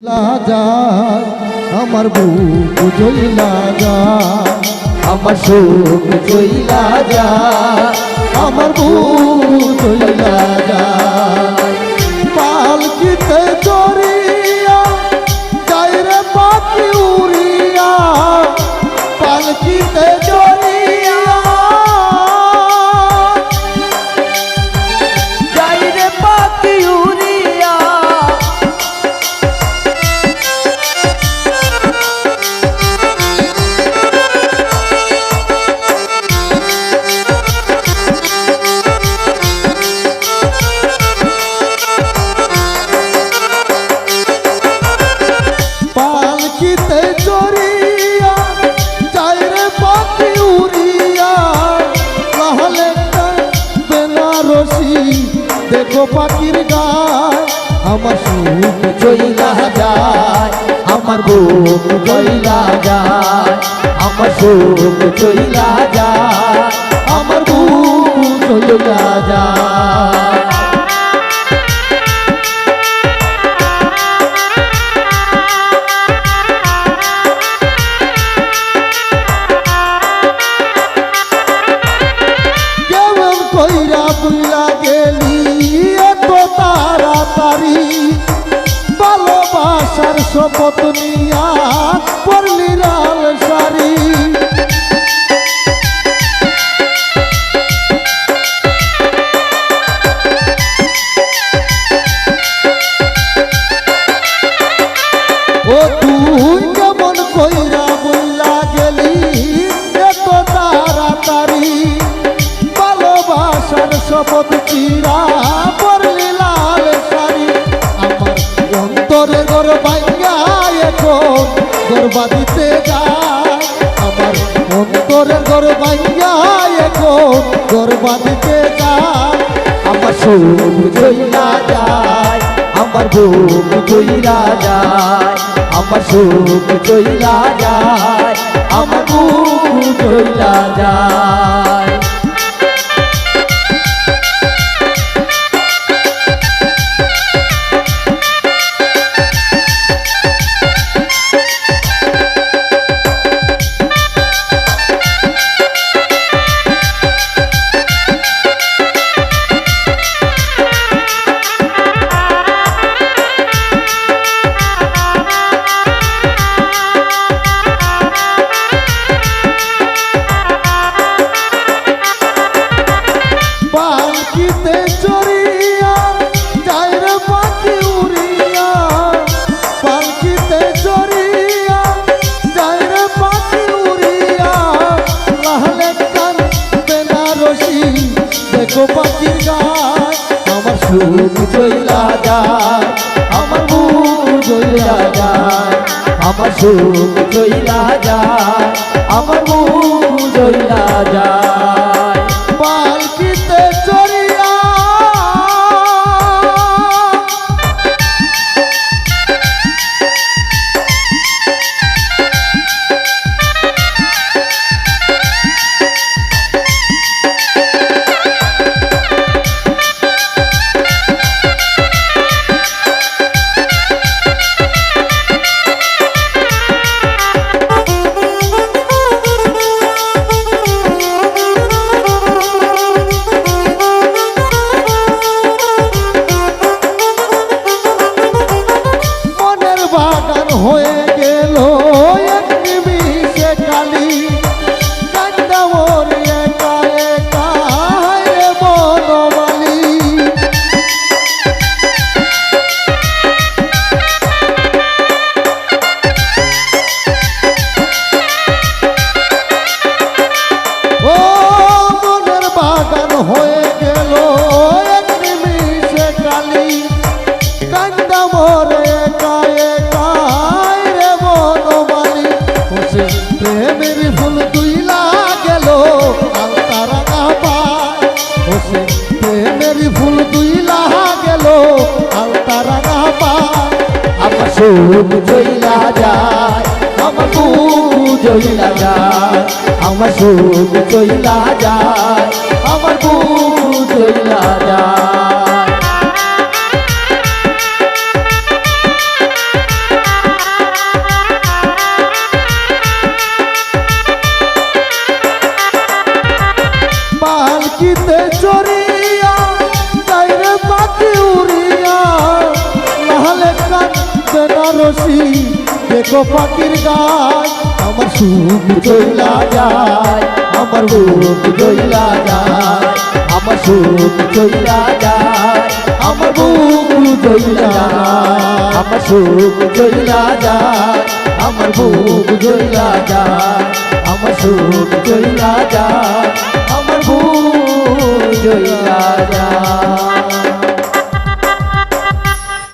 যায় আমার বুক জইলা যায়, আমার সুখ জইলা যায়, আমার বুক জইলা যায়। পালকিতে চড়িয়া যাই রে পাখি উড়িয়া, পালকিতে চড়িয়া যাই রে পাখি উড়িয়া, পালকিতে চড়িয়া যাই রে পাখি উড়িয়া, লাহলে বেনারসি দেখো পাখির গায়, আমার সুখ জইলা যায় আমার বুক জইলা যায়, আমার সুখ জইলা যায়, আমার বুক জইলা যায়। কেমন কইরা বুইলা গেলি এত তাড়াতাড়ি, ভালোবাসার শপথ নিয়া পড়লি লাল শাড়ি। ও তুই কেমন কইরা বুইলা গেলি এত তাড়াতাড়ি, ভালোবাসার শপথ চিরা পড়লি লাল শাড়ি। আমার অন্তরে ঘর ভাঙ্গা এখন গর্বা দিতে যায়, আমার অন্তরে ঘর ভাঙ্গা এখন গর্বা দিতে যায়। আমার সুখ জইলা যায় আমার বুক জইলা যায়, আমার সুখ জইলা যায়, আমার বুক জইলা যায়। পালকিতে চড়িয়া যাই রে পাখি উড়িয়া, পালকিতে চড়িয়া যাই রে পাখি উড়িয়া, লাহলে কান বেনারসি দেখো পাখির গায়, আমার সুখ জইলা যায় আমার বুক জইলা যায়, আমার সুখ জইলা যায়, আমার বুক জইলা যায়। পালকিতে চড়িয়া মনের বাগান হয়ে গেল এক নিমিষে কালি, কান্দা মোর একা একা রে বনমালী। ও মনের বাগান হয়ে গেল এক নিমিষে কালি, কান্দা মোর একা একা রে বনমালী। ওসে প্রেমের ফুল তুইলা গেল আলতা রাঙা পায়, ওসে প্রেমের ফুল তুইলা গেল আলতা রাঙা পায়। আমার সুখ জইলা যায় আমার বুক জইলা যায়, আমার সুখ জইলা যায়, আমার বুক জইলা যায়। রশি দেখো পাখির গায় আমার সুখ চইলা যায় আমার বুক চইলা যায় আমার সুখ চইলা যায় আমার বুক চইলা যায় আমার সুখ চইলা যায় আমার বুক চইলা যায় আমার সুখ চইলা যায় আমার বুক চইলা যায়